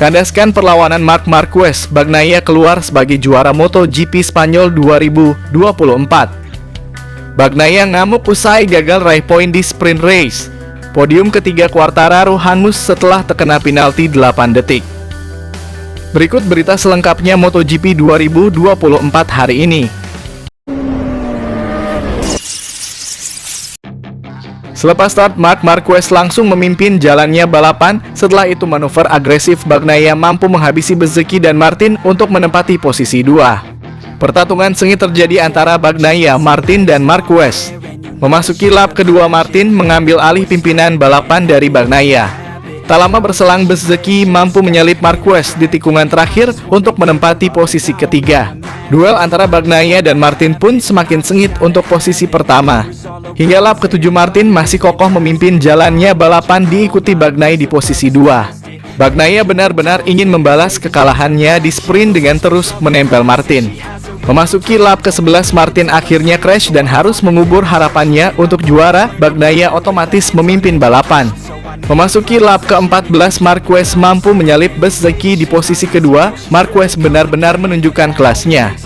Kandaskan perlawanan Marc Marquez, Bagnaia keluar sebagai juara MotoGP Spanyol 2024. Bagnaia ngamuk usai gagal raih poin di sprint race. Podium ketiga Quartararo hangus setelah terkena penalti 8 detik. Berikut berita selengkapnya MotoGP 2024 hari ini. Selepas start, Marc Marquez langsung memimpin jalannya balapan. Setelah itu manuver agresif Bagnaia mampu menghabisi Bezzecchi dan Martin untuk menempati posisi 2. Pertarungan sengit terjadi antara Bagnaia, Martin, dan Marquez. Memasuki lap kedua, Martin mengambil alih pimpinan balapan dari Bagnaia. Tak lama berselang, Bezzecchi mampu menyalip Marquez di tikungan terakhir untuk menempati posisi ketiga. Duel antara Bagnaia dan Martin pun semakin sengit untuk posisi pertama. Hingga lap ke-7, Martin masih kokoh memimpin jalannya balapan diikuti Bagnaia di posisi 2. Bagnaia benar-benar ingin membalas kekalahannya di sprint dengan terus menempel Martin. Memasuki lap ke-11, Martin akhirnya crash dan harus mengubur harapannya untuk juara. Bagnaia otomatis memimpin balapan. Memasuki lap ke-14, Marquez mampu menyalip Bezzecchi di posisi kedua. Marquez benar-benar menunjukkan kelasnya.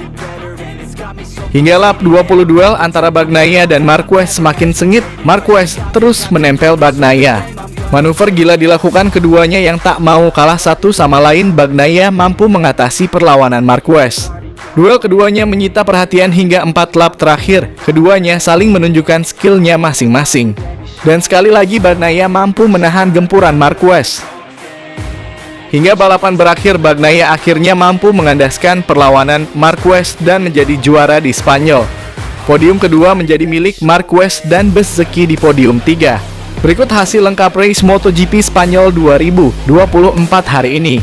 Hingga lap 20, duel antara Bagnaia dan Marquez semakin sengit. Marquez terus menempel Bagnaia. Manuver gila dilakukan keduanya yang tak mau kalah satu sama lain. Bagnaia mampu mengatasi perlawanan Marquez. Duel keduanya menyita perhatian hingga 4 lap terakhir. Keduanya saling menunjukkan skillnya masing-masing. Dan sekali lagi Bagnaia mampu menahan gempuran Marquez. Hingga balapan berakhir, Bagnaia akhirnya mampu mengandaskan perlawanan Marquez dan menjadi juara di Spanyol. Podium kedua menjadi milik Marquez dan Bezzecchi di podium 3. Berikut hasil lengkap race MotoGP Spanyol 2024 hari ini.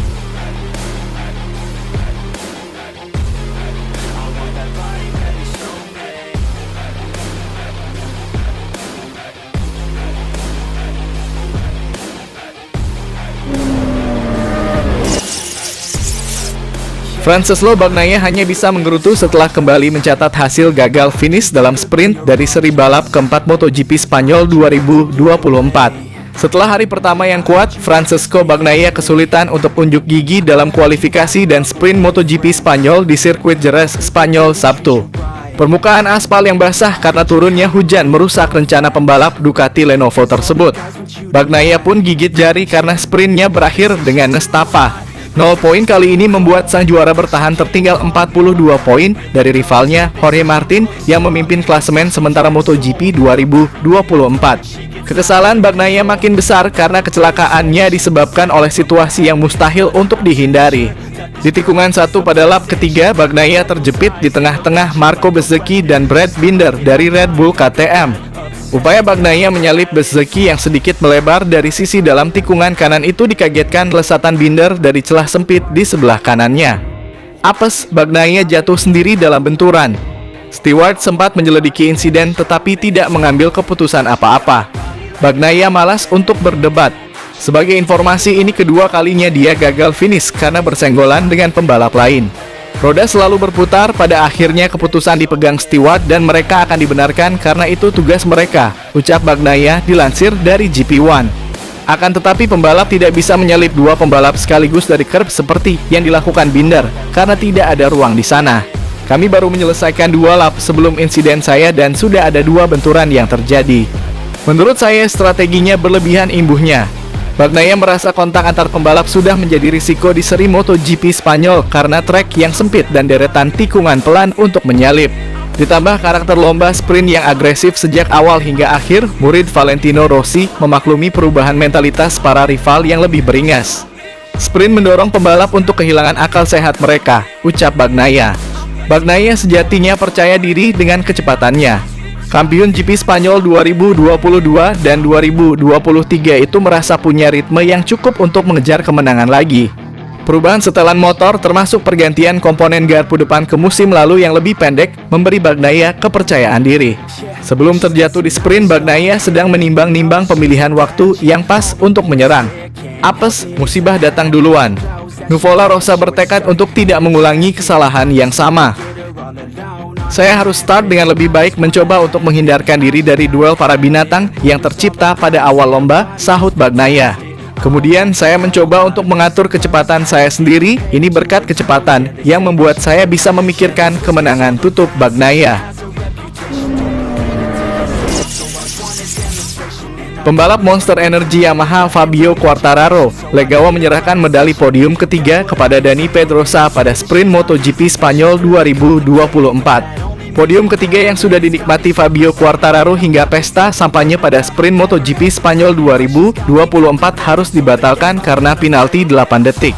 Francesco Bagnaia hanya bisa menggerutu setelah kembali mencatat hasil gagal finish dalam sprint dari seri balap keempat MotoGP Spanyol 2024. Setelah hari pertama yang kuat, Francesco Bagnaia kesulitan untuk unjuk gigi dalam kualifikasi dan sprint MotoGP Spanyol di sirkuit Jerez, Spanyol, Sabtu. Permukaan aspal yang basah karena turunnya hujan merusak rencana pembalap Ducati Lenovo tersebut. Bagnaia pun gigit jari karena sprintnya berakhir dengan nestapa. 0 poin kali ini membuat sang juara bertahan tertinggal 42 poin dari rivalnya Jorge Martin yang memimpin klasemen sementara MotoGP 2024. Kekesalan Bagnaia makin besar karena kecelakaannya disebabkan oleh situasi yang mustahil untuk dihindari. Di tikungan 1 pada lap ketiga, Bagnaia terjepit di tengah-tengah Marco Bezzecchi dan Brad Binder dari Red Bull KTM. Upaya Bagnaia menyalip Bezzecchi yang sedikit melebar dari sisi dalam tikungan kanan itu dikagetkan lesatan Binder dari celah sempit di sebelah kanannya. Apes, Bagnaia jatuh sendiri dalam benturan. Stewart sempat menyelidiki insiden tetapi tidak mengambil keputusan apa-apa. Bagnaia malas untuk berdebat. Sebagai informasi, ini kedua kalinya dia gagal finish karena bersenggolan dengan pembalap lain. Roda selalu berputar, pada akhirnya keputusan dipegang Stewart dan mereka akan dibenarkan karena itu tugas mereka, ucap Bagnaia dilansir dari GP1. Akan tetapi pembalap tidak bisa menyalip dua pembalap sekaligus dari curb seperti yang dilakukan Binder, karena tidak ada ruang di sana. Kami baru menyelesaikan 2 lap sebelum insiden saya dan sudah ada 2 benturan yang terjadi. Menurut saya strateginya berlebihan imbuhnya. Bagnaia merasa kontak antar pembalap sudah menjadi risiko di seri MotoGP Spanyol karena trek yang sempit dan deretan tikungan pelan untuk menyalip. Ditambah karakter lomba sprint yang agresif sejak awal hingga akhir, murid Valentino Rossi memaklumi perubahan mentalitas para rival yang lebih beringas. Sprint mendorong pembalap untuk kehilangan akal sehat mereka, ucap Bagnaia. Bagnaia sejatinya percaya diri dengan kecepatannya. Kampiun GP Spanyol 2022 dan 2023 itu merasa punya ritme yang cukup untuk mengejar kemenangan lagi. Perubahan setelan motor termasuk pergantian komponen garpu depan ke musim lalu yang lebih pendek memberi Bagnaia kepercayaan diri. Sebelum terjatuh di sprint, Bagnaia sedang menimbang-nimbang pemilihan waktu yang pas untuk menyerang. Apes, musibah datang duluan. Nuvola Rosa bertekad untuk tidak mengulangi kesalahan yang sama. Saya harus start dengan lebih baik, mencoba untuk menghindarkan diri dari duel para binatang yang tercipta pada awal lomba, sahut Bagnaia. Kemudian saya mencoba untuk mengatur kecepatan saya sendiri. Ini berkat kecepatan yang membuat saya bisa memikirkan kemenangan tutup Bagnaia. Pembalap Monster Energy Yamaha Fabio Quartararo legawa menyerahkan medali podium ketiga kepada Dani Pedrosa pada sprint MotoGP Spanyol 2024. Podium ketiga yang sudah dinikmati Fabio Quartararo hingga pesta sampainya pada sprint MotoGP Spanyol 2024 harus dibatalkan karena penalti 8 detik.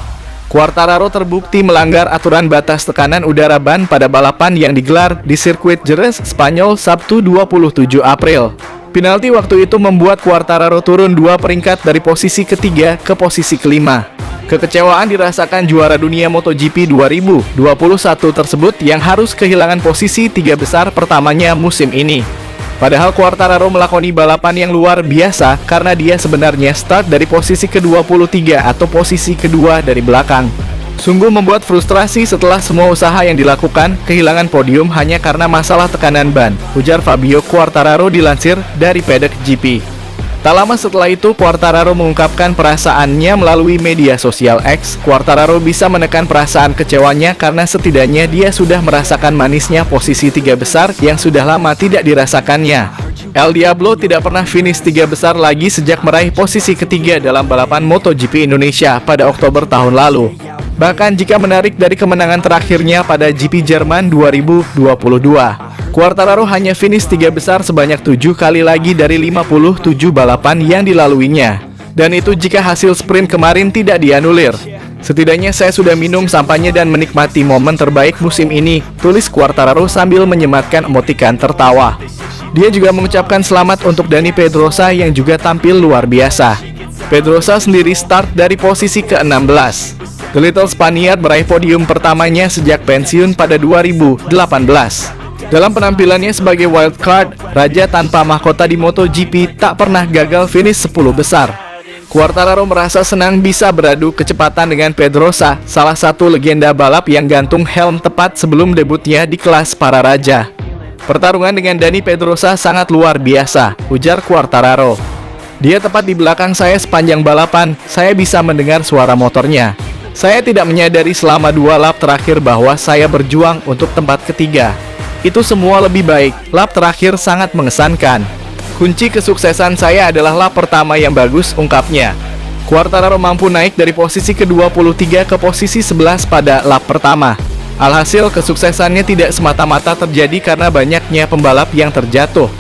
Quartararo terbukti melanggar aturan batas tekanan udara ban pada balapan yang digelar di sirkuit Jerez, Spanyol, Sabtu 27 April. Penalti waktu itu membuat Quartararo turun 2 peringkat dari posisi ketiga ke posisi kelima. Kekecewaan dirasakan juara dunia MotoGP 2021 tersebut yang harus kehilangan posisi 3 besar pertamanya musim ini. Padahal Quartararo melakoni balapan yang luar biasa karena dia sebenarnya start dari posisi ke-23 atau posisi kedua dari belakang. Sungguh membuat frustrasi setelah semua usaha yang dilakukan, kehilangan podium hanya karena masalah tekanan ban, ujar Fabio Quartararo dilansir dari Paddock GP. Tak lama setelah itu, Quartararo mengungkapkan perasaannya melalui media sosial X. Quartararo bisa menekan perasaan kecewanya karena setidaknya dia sudah merasakan manisnya posisi 3 besar yang sudah lama tidak dirasakannya. El Diablo tidak pernah finish 3 besar lagi sejak meraih posisi ketiga dalam balapan MotoGP Indonesia pada Oktober tahun lalu. Bahkan jika menarik dari kemenangan terakhirnya pada GP Jerman 2022, Quartararo hanya finish 3 besar sebanyak 7 kali lagi dari 57 balapan yang dilaluinya. Dan itu jika hasil sprint kemarin tidak dianulir. Setidaknya saya sudah minum sampahnya dan menikmati momen terbaik musim ini, tulis Quartararo sambil menyematkan emotikan tertawa. Dia juga mengucapkan selamat untuk Dani Pedrosa yang juga tampil luar biasa. Pedrosa sendiri start dari posisi ke-16. The Little Spaniard meraih podium pertamanya sejak pensiun pada 2018. Dalam penampilannya sebagai wildcard, raja tanpa mahkota di MotoGP tak pernah gagal finish 10 besar. Quartararo merasa senang bisa beradu kecepatan dengan Pedrosa, salah satu legenda balap yang gantung helm tepat sebelum debutnya di kelas para raja. Pertarungan dengan Dani Pedrosa sangat luar biasa, ujar Quartararo. Dia tepat di belakang saya sepanjang balapan, saya bisa mendengar suara motornya. Saya tidak menyadari selama 2 lap terakhir bahwa saya berjuang untuk tempat ketiga. Itu semua lebih baik, lap terakhir sangat mengesankan. Kunci kesuksesan saya adalah lap pertama yang bagus, ungkapnya. Quartararo mampu naik dari posisi ke-23 ke posisi 11 pada lap pertama. Alhasil kesuksesannya tidak semata-mata terjadi karena banyaknya pembalap yang terjatuh.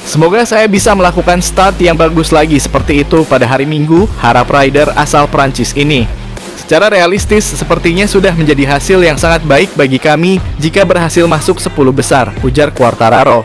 Semoga saya bisa melakukan start yang bagus lagi seperti itu pada hari Minggu, harap rider asal Prancis ini. Secara realistis, sepertinya sudah menjadi hasil yang sangat baik bagi kami jika berhasil masuk 10 besar, ujar Quartararo.